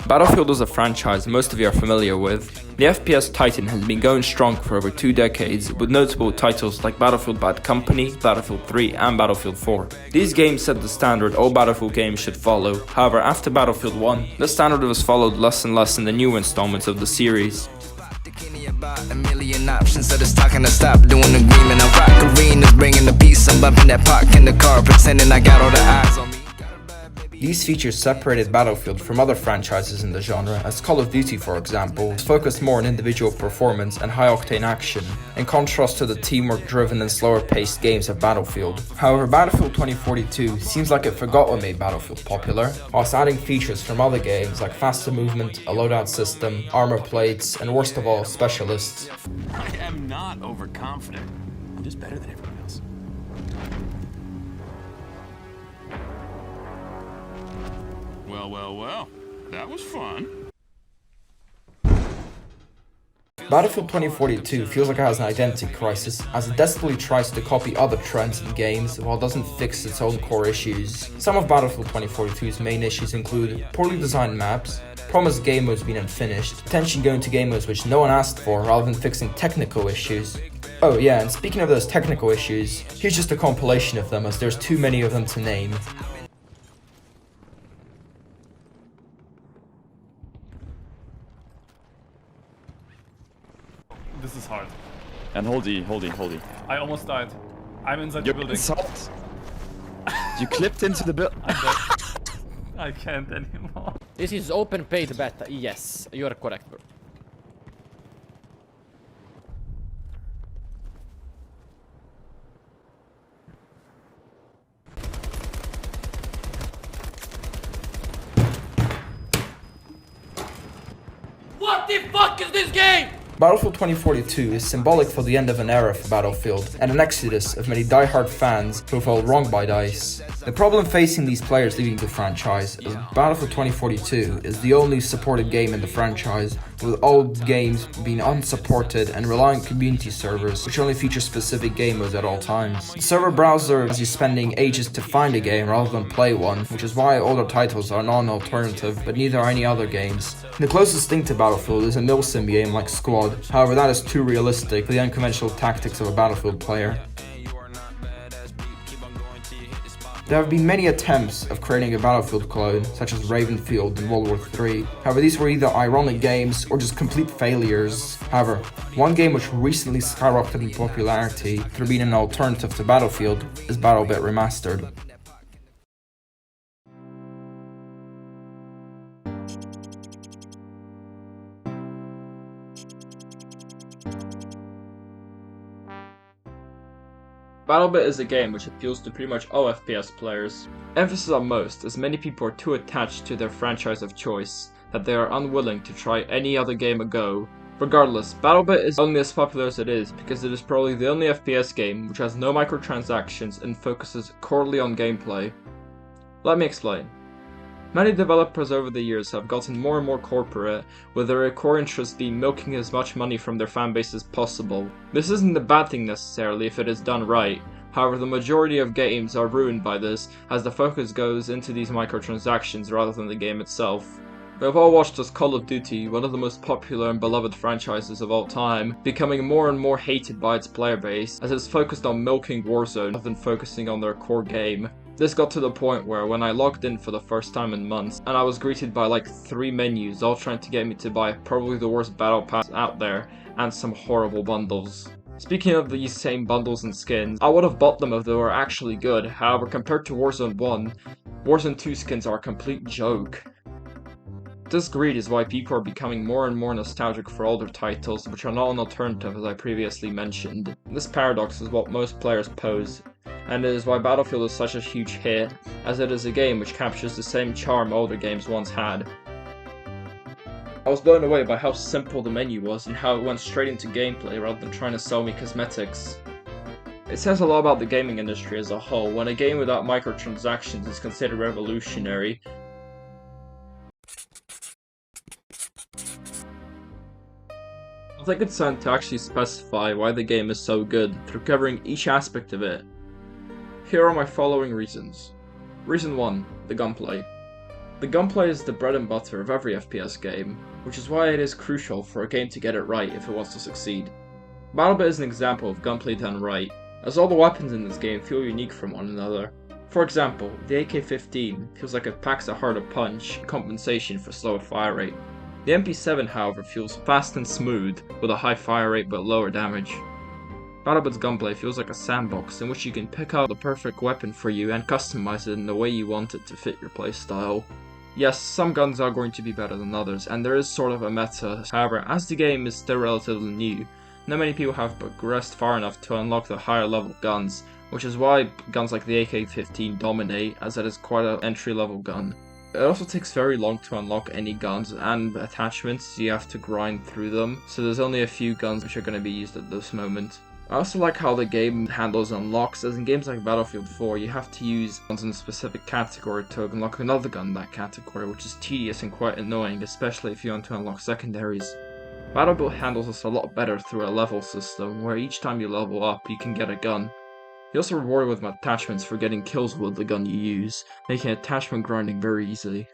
Battlefield is a franchise most of you are familiar with. The FPS titan has been going strong for over 2 decades, with notable titles like Battlefield Bad Company, Battlefield 3 and Battlefield 4. These games set the standard all Battlefield games should follow. However, after Battlefield 1, the standard was followed less and less in the new installments of the series. A million options, so just talking to stop doing agreement. I rock arenas, bringing the peace. I'm bumping that park in the car, pretending I got all the eyes on me. These features separated Battlefield from other franchises in the genre, as Call of Duty, for example, focused more on individual performance and high-octane action, in contrast to the teamwork-driven and slower-paced games of Battlefield. However, Battlefield 2042 seems like it forgot what made Battlefield popular, whilst adding features from other games like faster movement, a loadout system, armor plates, and worst of all, specialists. I am not overconfident. I'm just better than everyone else. Well, that was fun. Battlefield 2042 feels like it has an identity crisis, as it desperately tries to copy other trends in games while it doesn't fix its own core issues. Some of Battlefield 2042's main issues include poorly designed maps, promised game modes being unfinished, attention going to game modes which no one asked for rather than fixing technical issues. Oh yeah, and speaking of those technical issues, here's just a compilation of them as there's too many of them to name. This is hard. And hold E. I almost died. I'm inside the You're building. insult. You clipped into the building. I can't anymore. This is open paid beta. Yes, you are correct, bro. What the fuck is this game? Battlefield 2042 is symbolic for the end of an era for Battlefield, and an exodus of many die-hard fans who felt wronged by DICE. The problem facing these players leaving the franchise is Battlefield 2042 is the only supported game in the franchise, with all games being unsupported and relying on community servers, which only feature specific game modes at all times. The server browser has you spending ages to find a game rather than play one, which is why older titles are non-alternative, but neither are any other games. The closest thing to Battlefield is a milsim game like Squad, however that is too realistic for the unconventional tactics of a Battlefield player. There have been many attempts of creating a Battlefield clone, such as Ravenfield and World War III. However, these were either ironic games or just complete failures. However, one game which recently skyrocketed in popularity through being an alternative to Battlefield is BattleBit Remastered. BattleBit is a game which appeals to pretty much all FPS players. Emphasis on most, as many people are too attached to their franchise of choice that they are unwilling to try any other game a go. Regardless, BattleBit is only as popular as it is because it is probably the only FPS game which has no microtransactions and focuses corely on gameplay. Let me explain. Many developers over the years have gotten more and more corporate, with their core interest being milking as much money from their fanbase as possible. This isn't a bad thing necessarily if it is done right, however the majority of games are ruined by this, as the focus goes into these microtransactions rather than the game itself. We have all watched as Call of Duty, one of the most popular and beloved franchises of all time, becoming more and more hated by its player base, as it's focused on milking Warzone rather than focusing on their core game. This got to the point where when I logged in for the first time in months, and I was greeted by like 3 menus all trying to get me to buy probably the worst battle pass out there, and some horrible bundles. Speaking of these same bundles and skins, I would have bought them if they were actually good, however compared to Warzone 1, Warzone 2 skins are a complete joke. This greed is why people are becoming more and more nostalgic for older titles, which are not an alternative as I previously mentioned. This paradox is what most players pose, and it is why Battlefield is such a huge hit, as it is a game which captures the same charm older games once had. I was blown away by how simple the menu was and how it went straight into gameplay rather than trying to sell me cosmetics. It says a lot about the gaming industry as a whole when a game without microtransactions is considered revolutionary. I think it's time to actually specify why the game is so good through covering each aspect of it. Here are my following reasons. Reason 1. The gunplay. The gunplay is the bread and butter of every FPS game, which is why it is crucial for a game to get it right if it wants to succeed. BattleBit is an example of gunplay done right, as all the weapons in this game feel unique from one another. For example, the AK-15 feels like it packs a harder punch in compensation for slower fire rate. The MP7, however, feels fast and smooth, with a high fire rate but lower damage. BattleBit's gunplay feels like a sandbox in which you can pick out the perfect weapon for you and customize it in the way you want it to fit your playstyle. Yes, some guns are going to be better than others, and there is sort of a meta. However, as the game is still relatively new, not many people have progressed far enough to unlock the higher level guns, which is why guns like the AK-15 dominate, as it is quite an entry level gun. It also takes very long to unlock any guns and attachments, you have to grind through them, so there's only a few guns which are going to be used at this moment. I also like how the game handles unlocks, as in games like Battlefield 4 you have to use guns in a specific category to unlock another gun in that category, which is tedious and quite annoying, especially if you want to unlock secondaries. BattleBit handles this a lot better through a level system, where each time you level up you can get a gun. You're also rewarded with attachments for getting kills with the gun you use, making attachment grinding very easy.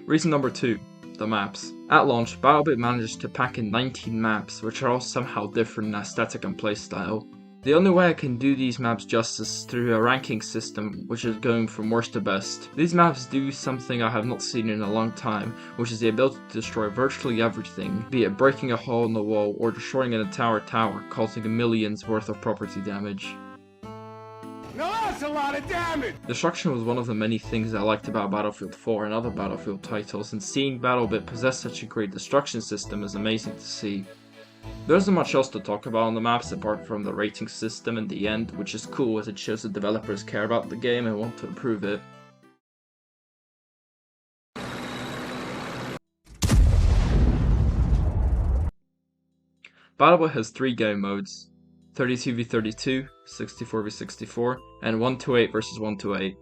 Reason number 2. The maps. At launch, BattleBit managed to pack in 19 maps, which are all somehow different in aesthetic and playstyle. The only way I can do these maps justice is through a ranking system, which is going from worst to best. These maps do something I have not seen in a long time, which is the ability to destroy virtually everything, be it breaking a hole in the wall or destroying an entire tower, causing millions worth of property damage. Now that's a lot of damage! Destruction was one of the many things I liked about Battlefield 4 and other Battlefield titles, and seeing BattleBit possess such a great destruction system is amazing to see. There isn't much else to talk about on the maps apart from the rating system in the end, which is cool as it shows that developers care about the game and want to improve it. BattleBit has 3 game modes: 32v32, 64v64, and 1-8 vs 1-8.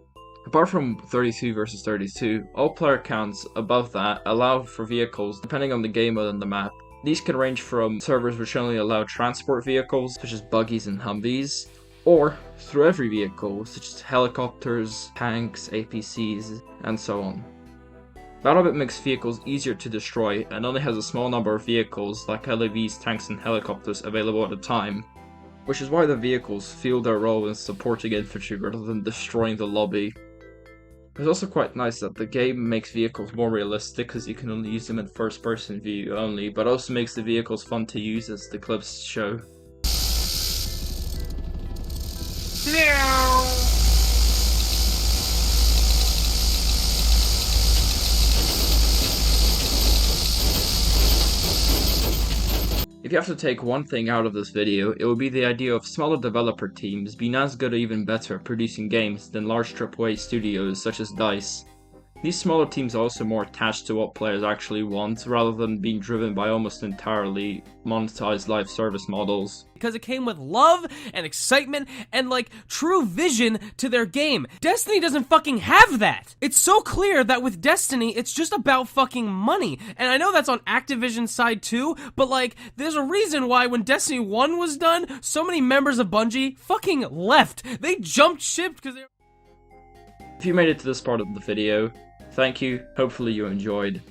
Apart from 32 vs 32, all player counts above that allow for vehicles depending on the game mode and the map. These can range from servers which only allow transport vehicles, such as buggies and Humvees, or through every vehicle, such as helicopters, tanks, APCs, and so on. BattleBit makes vehicles easier to destroy and only has a small number of vehicles like LAVs, tanks, and helicopters available at a time, which is why the vehicles feel their role in supporting infantry rather than destroying the lobby. It's also quite nice that the game makes vehicles more realistic, as you can only use them in first person view only, but also makes the vehicles fun to use, as the clips show. If you have to take one thing out of this video, it would be the idea of smaller developer teams being as good or even better at producing games than large AAA studios such as DICE. These smaller teams are also more attached to what players actually want, rather than being driven by almost entirely monetized live service models. Because it came with love and excitement and like true vision to their game. Destiny doesn't fucking have that. It's so clear that with Destiny, it's just about fucking money. And I know that's on Activision's side too, but like, there's a reason why when Destiny 1 was done, so many members of Bungie fucking left. They jumped ship because they... If you made it to this part of the video, thank you, hopefully you enjoyed,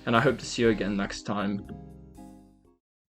and I hope to see you again next time.